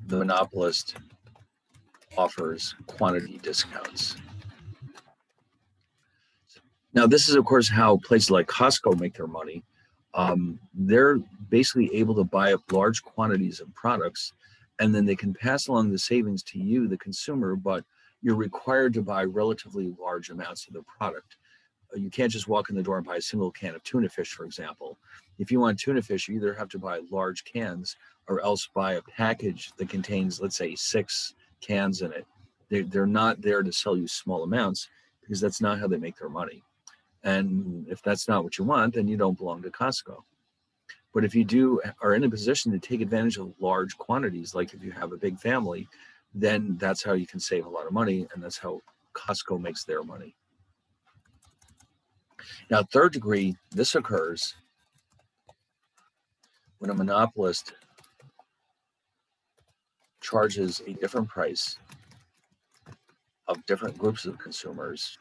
monopolist offers quantity discounts. Now, this is, of course, how places like Costco make their money. They're basically able to buy up large quantities of products, and then they can pass along the savings to you, the consumer, but you're required to buy relatively large amounts of the product. You can't just walk in the door and buy a single can of tuna fish, for example. If you want tuna fish, you either have to buy large cans or else buy a package that contains, let's say, 6 cans in it. They're not there to sell you small amounts, because that's not how they make their money. And if that's not what you want, then you don't belong to Costco. But if you are in a position to take advantage of large quantities, like if you have a big family, then that's how you can save a lot of money, and that's how Costco makes their money. Now, third degree, this occurs when a monopolist charges a different price of different groups of consumers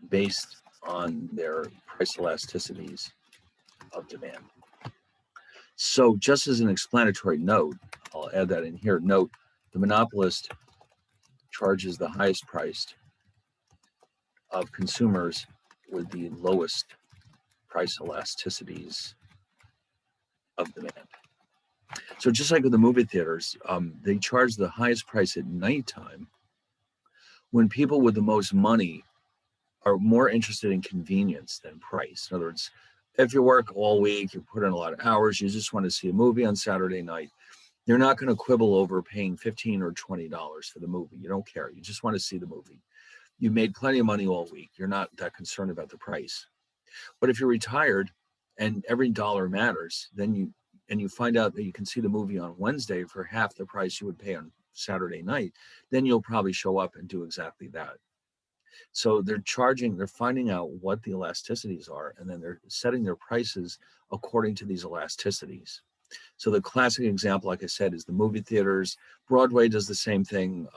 based on their price elasticities of demand. So just as an explanatory note, I'll add that in here. Note, the monopolist charges the highest priced of consumers with the lowest price elasticities of demand. So just like with the movie theaters, they charge the highest price at nighttime when people with the most money are more interested in convenience than price. In other words, if you work all week, you put in a lot of hours, you just want to see a movie on Saturday night, you're not going to quibble over paying $15 or $20 for the movie. You don't care. You just want to see the movie. You made plenty of money all week. You're not that concerned about the price. But if you're retired and every dollar matters, then you find out that you can see the movie on Wednesday for half the price you would pay on Saturday night, then you'll probably show up and do exactly that. So they're finding out what the elasticities are, and then they're setting their prices according to these elasticities. So the classic example, like I said, is the movie theaters. Broadway does the same thing.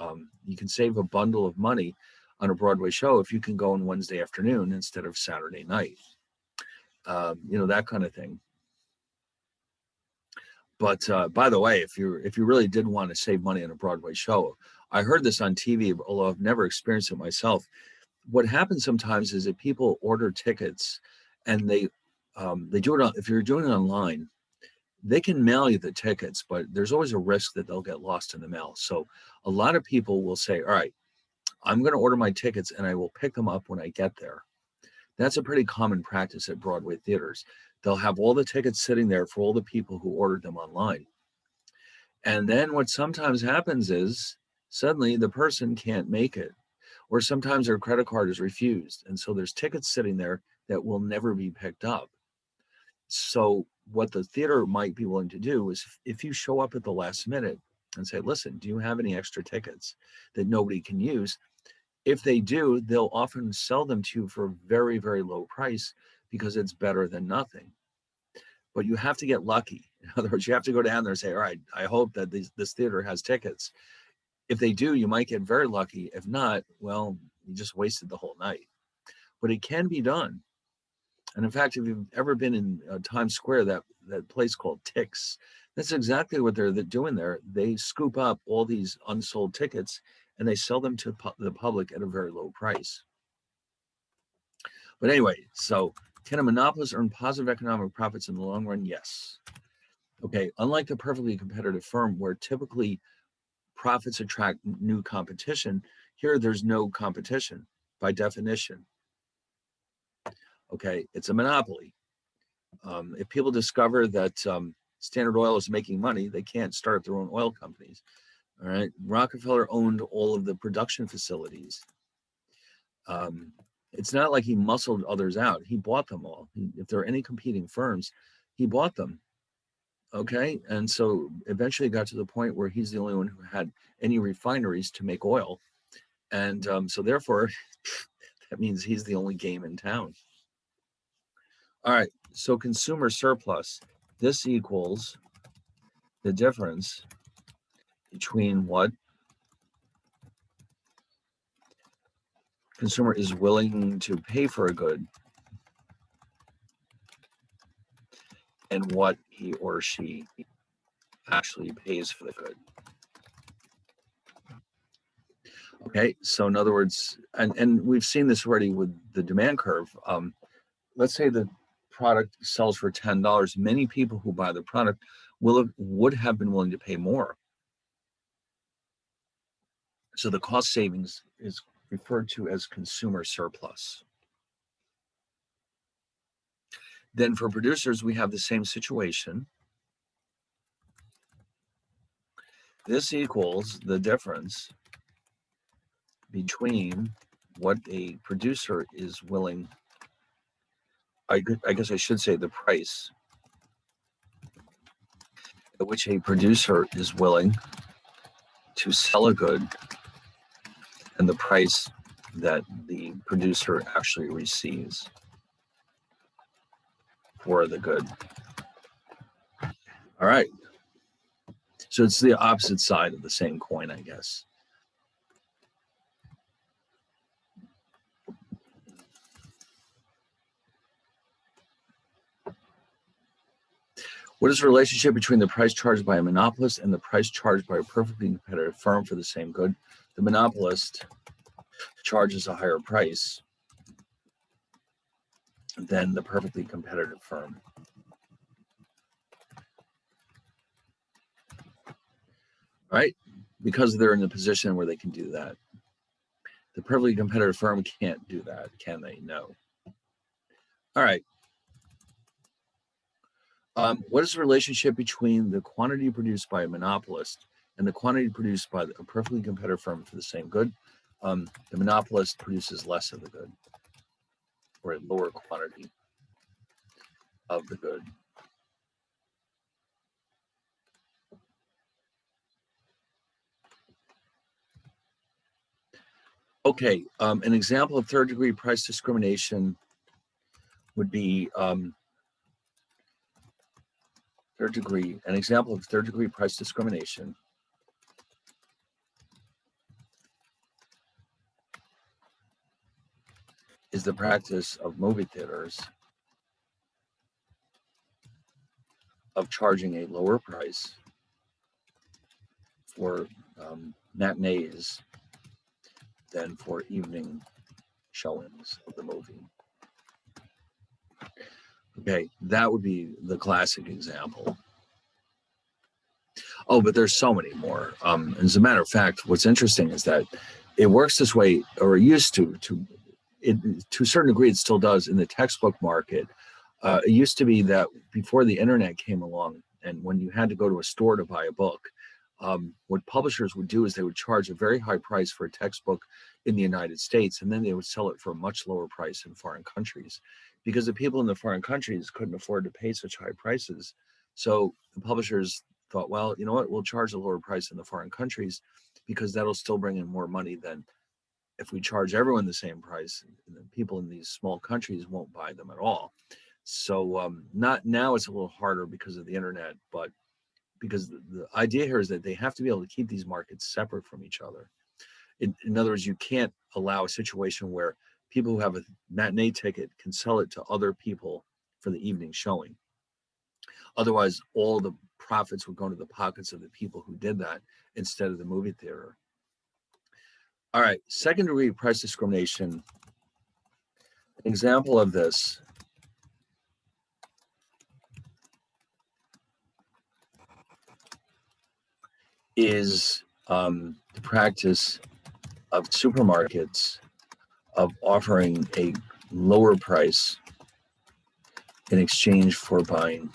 You can save a bundle of money on a Broadway show if you can go on Wednesday afternoon instead of Saturday night. That kind of thing. But by the way, if you really did want to save money on a Broadway show, I heard this on TV, although I've never experienced it myself. What happens sometimes is that people order tickets, and they do it if you're doing it online, they can mail you the tickets, but there's always a risk that they'll get lost in the mail. So a lot of people will say, all right, I'm going to order my tickets and I will pick them up when I get there. That's a pretty common practice at Broadway theaters. They'll have all the tickets sitting there for all the people who ordered them online. And then what sometimes happens is suddenly the person can't make it, or sometimes their credit card is refused. And so there's tickets sitting there that will never be picked up. So what the theater might be willing to do is if you show up at the last minute and say, listen, do you have any extra tickets that nobody can use? If they do, they'll often sell them to you for a very, very low price because it's better than nothing. But you have to get lucky. In other words, you have to go down there and say, all right, I hope that this theater has tickets. If they do, you might get very lucky. If not, well, you just wasted the whole night. But it can be done. And in fact, if you've ever been in Times Square, that place called Tix, that's exactly what they're doing there. They scoop up all these unsold tickets and they sell them to the public at a very low price. But anyway, so can a monopolist earn positive economic profits in the long run? Yes. Okay, unlike the perfectly competitive firm where typically profits attract new competition, here there's no competition by definition. Okay, it's a monopoly. If people discover that Standard Oil is making money, they can't start their own oil companies. All right, Rockefeller owned all of the production facilities. It's not like he muscled others out. He bought them all. If there are any competing firms, he bought them. Okay, and so eventually it got to the point where he's the only one who had any refineries to make oil. And so therefore, that means he's the only game in town. All right, so consumer surplus. This equals the difference between what consumer is willing to pay for a good and what he or she actually pays for the good. Okay, so in other words, and we've seen this already with the demand curve. Let's say the product sells for $10. Many people who buy the product would have been willing to pay more. So the cost savings is referred to as consumer surplus. Then for producers, we have the same situation. This equals the difference between what a producer is willing, I guess I should say the price at which a producer is willing to sell a good and the price that the producer actually receives for the good. All right. So it's the opposite side of the same coin, I guess. What is the relationship between the price charged by a monopolist and the price charged by a perfectly competitive firm for the same good? The monopolist charges a higher price than the perfectly competitive firm. Right? Because they're in a position where they can do that. The perfectly competitive firm can't do that, can they? No. All right. What is the relationship between the quantity produced by a monopolist and the quantity produced by a perfectly competitive firm for the same good? The monopolist produces less of the good, or a lower quantity of the good. Okay, an example of third-degree price discrimination would be an example of third-degree price discrimination is the practice of movie theaters of charging a lower price for matinees than for evening showings of the movie. Okay, that would be the classic example. Oh, but there's so many more. As a matter of fact, what's interesting is that it works this way, or it used to a certain degree, it still does in the textbook market. It used to be that before the internet came along, and when you had to go to a store to buy a book, what publishers would do is they would charge a very high price for a textbook in the United States, and then they would sell it for a much lower price in foreign countries, because the people in the foreign countries couldn't afford to pay such high prices. So the publishers thought, well, you know what, we'll charge a lower price in the foreign countries because that'll still bring in more money than if we charge everyone the same price. The people in these small countries won't buy them at all. So not now, it's a little harder because of the internet, but because the idea here is that they have to be able to keep these markets separate from each other. In other words, you can't allow a situation where people who have a matinee ticket can sell it to other people for the evening showing. Otherwise, all the profits would go into the pockets of the people who did that instead of the movie theater. All right, second degree price discrimination. An example of this is the practice of supermarkets of offering a lower price in exchange for buying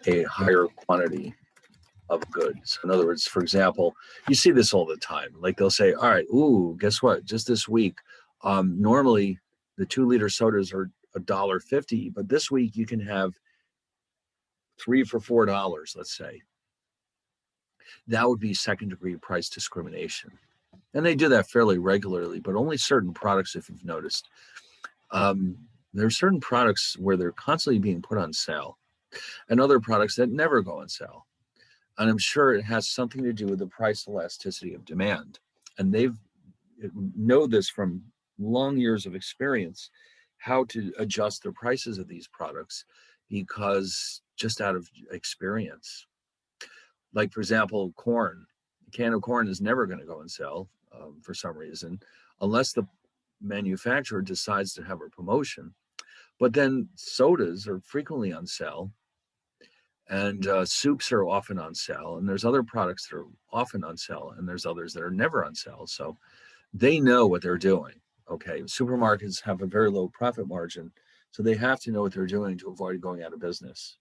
a higher quantity of goods. In other words, for example, you see this all the time. Like they'll say, all right, ooh, guess what? Just this week, normally the 2-liter sodas are $1.50, but this week you can have 3 for $4, let's say. That would be second degree price discrimination. And they do that fairly regularly, but only certain products, if you've noticed. There are certain products where they're constantly being put on sale, and other products that never go on sale. And I'm sure it has something to do with the price elasticity of demand. And they know this from long years of experience, how to adjust the prices of these products, because just out of experience. Like, for example, corn. A can of corn is never going to go on sale for some reason, unless the manufacturer decides to have a promotion. But then sodas are frequently on sale, and soups are often on sale, and there's other products that are often on sale, and there's others that are never on sale. So they know what they're doing. Okay, supermarkets have a very low profit margin, so they have to know what they're doing to avoid going out of business.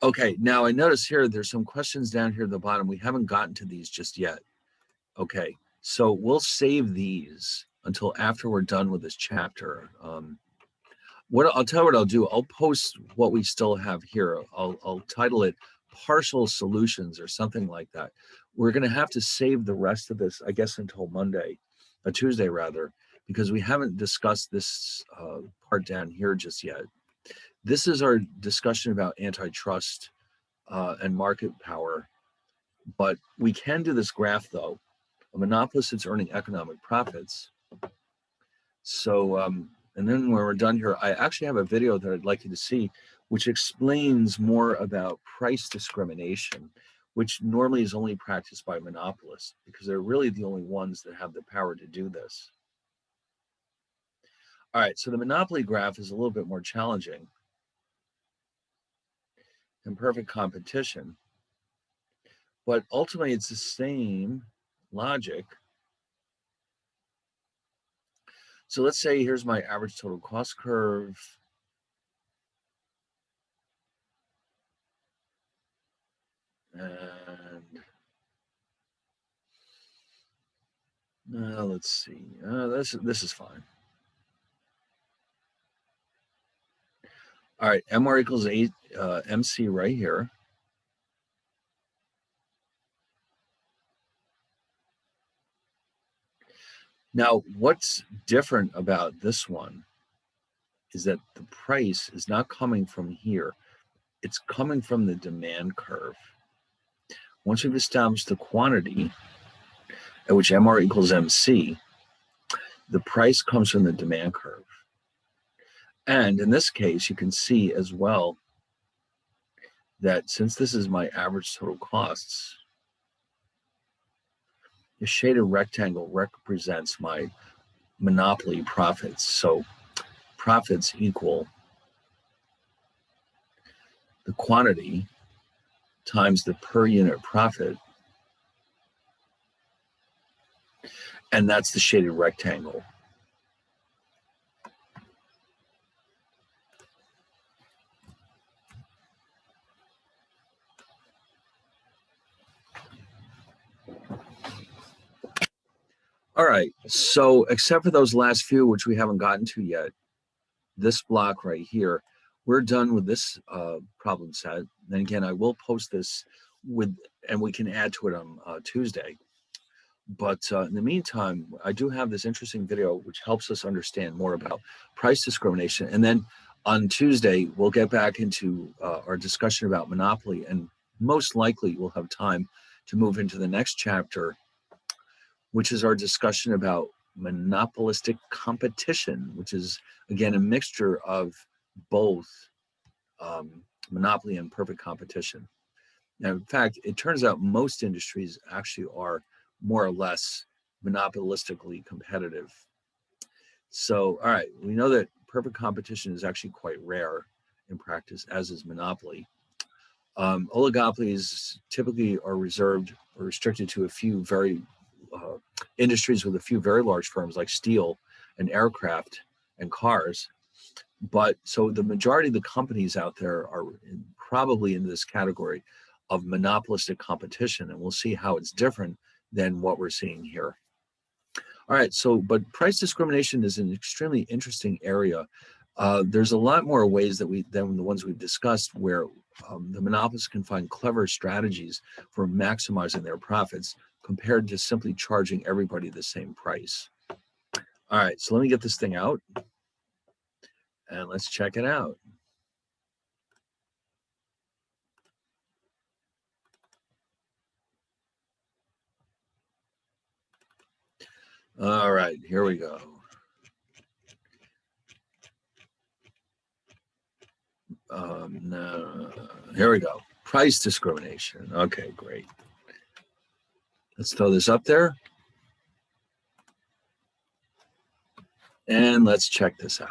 Okay, now I notice here there's some questions down here at the bottom. We haven't gotten to these just yet. Okay, so we'll save these until after we're done with this chapter. What I'll tell you what I'll do. I'll post what we still have here. I'll title it "Partial Solutions" or something like that. We're going to have to save the rest of this, I guess, until Monday, Tuesday rather, because we haven't discussed this part down here just yet. This is our discussion about antitrust and market power. But we can do this graph though. A monopolist is earning economic profits. So, and then when we're done here, I actually have a video that I'd like you to see, which explains more about price discrimination, which normally is only practiced by monopolists because they're really the only ones that have the power to do this. All right, so the monopoly graph is a little bit more challenging than perfect competition, but ultimately it's the same logic. So let's say here's my average total cost curve. And let's see, this is fine. All right, MR equals 8 MC right here. Now, what's different about this one is that the price is not coming from here. It's coming from the demand curve. Once we've established the quantity at which MR equals MC, the price comes from the demand curve. And in this case, you can see as well that since this is my average total costs, the shaded rectangle represents my monopoly profits. So profits equal the quantity times the per unit profit. And that's the shaded rectangle. All right, so except for those last few, which we haven't gotten to yet, this block right here, we're done with this problem set. And again, I will post this and we can add to it on Tuesday. But in the meantime, I do have this interesting video which helps us understand more about price discrimination. And then on Tuesday, we'll get back into our discussion about monopoly, and most likely we'll have time to move into the next chapter, which is our discussion about monopolistic competition, which is, again, a mixture of both monopoly and perfect competition. Now, in fact, it turns out most industries actually are more or less monopolistically competitive. So, all right, we know that perfect competition is actually quite rare in practice, as is monopoly. Oligopolies typically are reserved or restricted to a few very industries with a few very large firms like steel and aircraft and cars. But so the majority of the companies out there are probably in this category of monopolistic competition, and we'll see how it's different than what we're seeing here. All right, so but price discrimination is an extremely interesting area. There's a lot more ways than the ones we've discussed where the monopolists can find clever strategies for maximizing their profits compared to simply charging everybody the same price. All right, so let me get this thing out and let's check it out. All right, here we go. No, here we go. Price discrimination. Okay, great. Let's throw this up there. And let's check this out.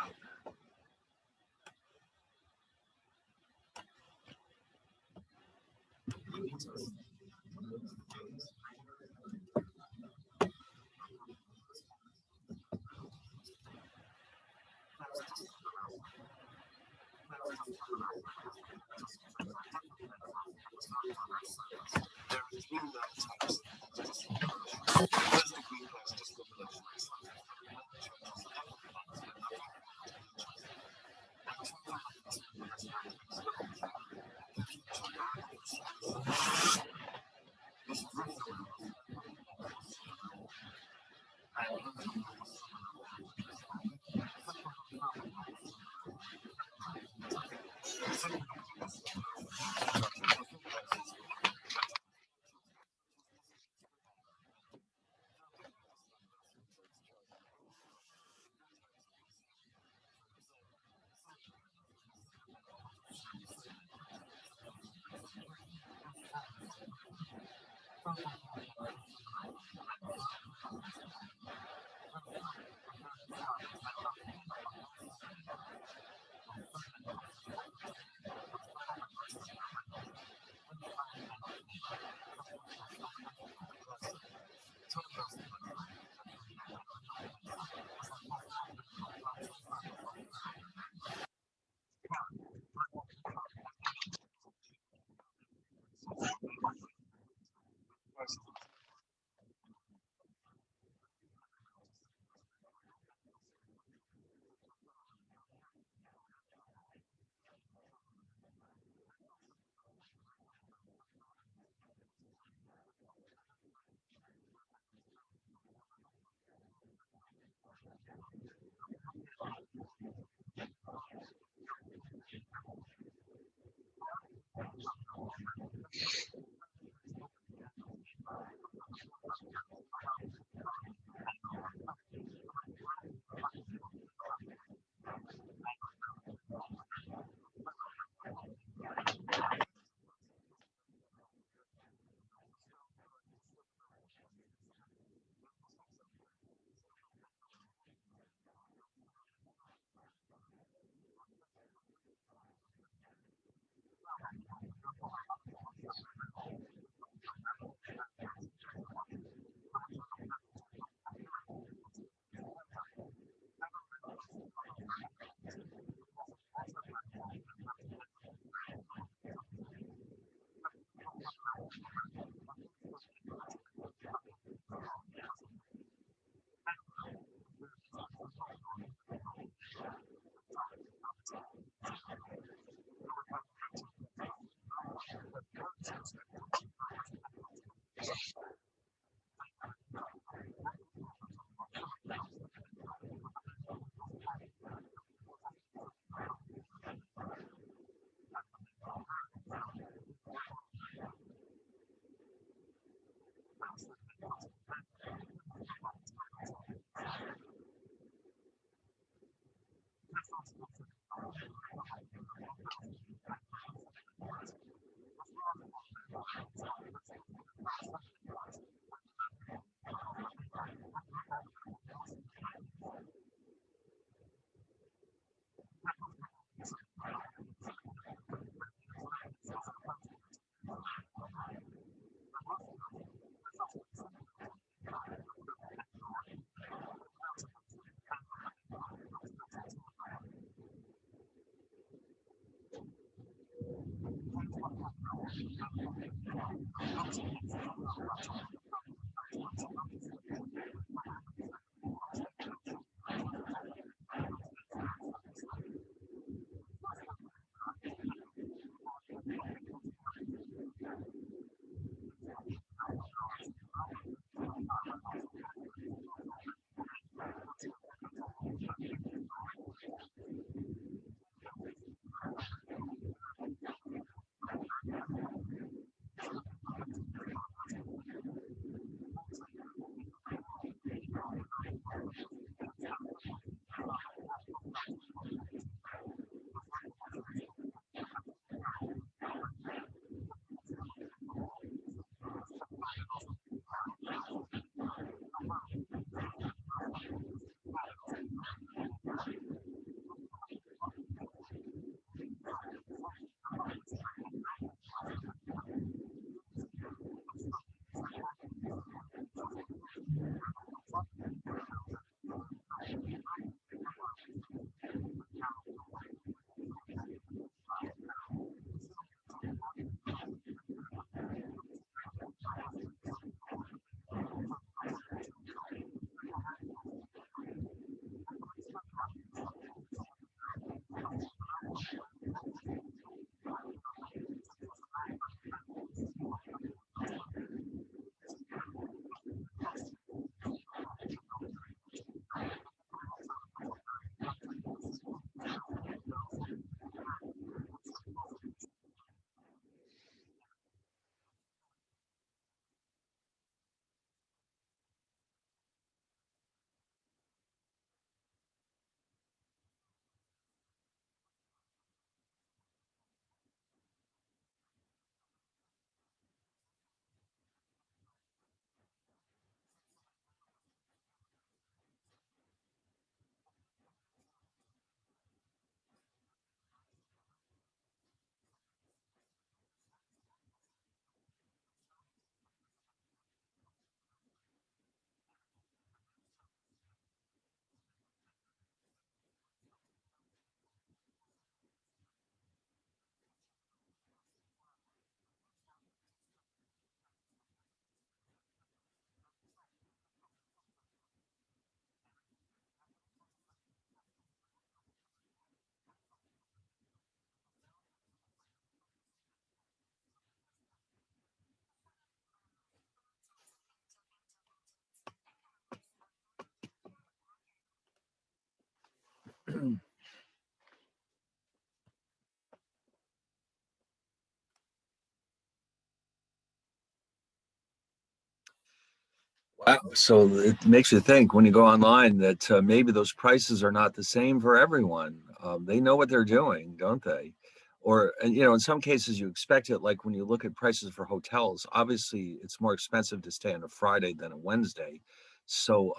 Wow. So it makes you think when you go online that maybe those prices are not the same for everyone. They know what they're doing, don't they? Or, and, in some cases you expect it, like when you look at prices for hotels, obviously it's more expensive to stay on a Friday than a Wednesday. So,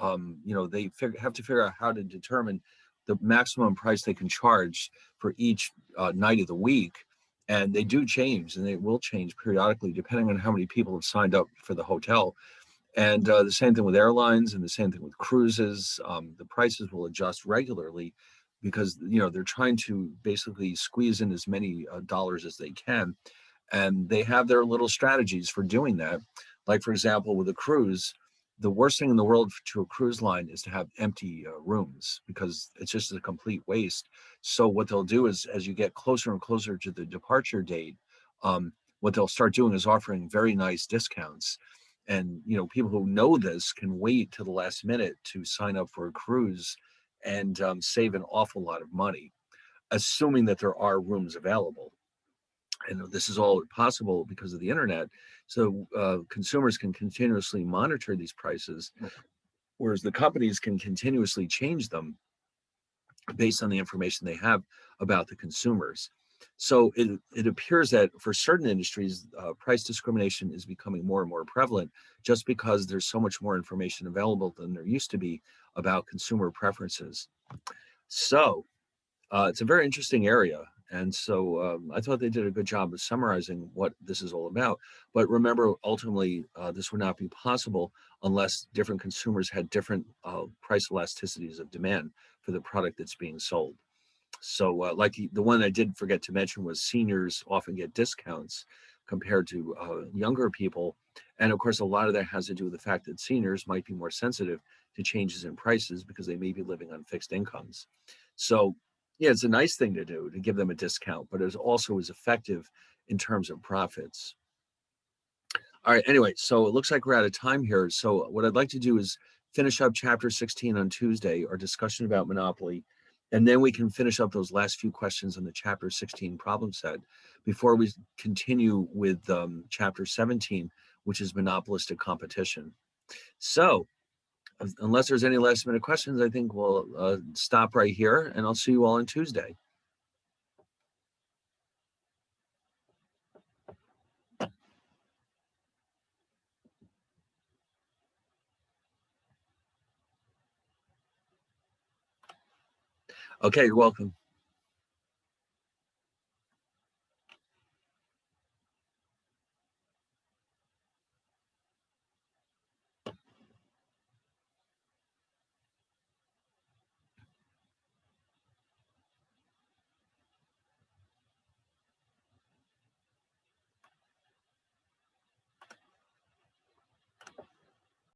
they have to figure out how to determine the maximum price they can charge for each night of the week. And they do change, and they will change periodically depending on how many people have signed up for the hotel. And the same thing with airlines and the same thing with cruises. The prices will adjust regularly because they're trying to basically squeeze in as many dollars as they can, and they have their little strategies for doing that. Like for example, with a cruise, the worst thing in the world to a cruise line is to have empty rooms because it's just a complete waste. So what they'll do is, as you get closer and closer to the departure date, what they'll start doing is offering very nice discounts. And people who know this can wait till the last minute to sign up for a cruise and save an awful lot of money, assuming that there are rooms available. And this is all possible because of the internet. So consumers can continuously monitor these prices, whereas the companies can continuously change them based on the information they have about the consumers. So it appears that for certain industries, price discrimination is becoming more and more prevalent just because there's so much more information available than there used to be about consumer preferences. So it's a very interesting area. And so I thought they did a good job of summarizing what this is all about. But remember, ultimately, this would not be possible unless different consumers had different price elasticities of demand for the product that's being sold. So, like the one I did forget to mention was seniors often get discounts compared to younger people. And of course, a lot of that has to do with the fact that seniors might be more sensitive to changes in prices because they may be living on fixed incomes. So, yeah, it's a nice thing to do to give them a discount, but it also is effective in terms of profits. All right. Anyway, so it looks like we're out of time here. So what I'd like to do is finish up chapter 16 on Tuesday, our discussion about monopoly, and then we can finish up those last few questions on the chapter 16 problem set before we continue with chapter 17, which is monopolistic competition. So unless there's any last minute questions, I think we'll stop right here, and I'll see you all on Tuesday. Okay, you're welcome.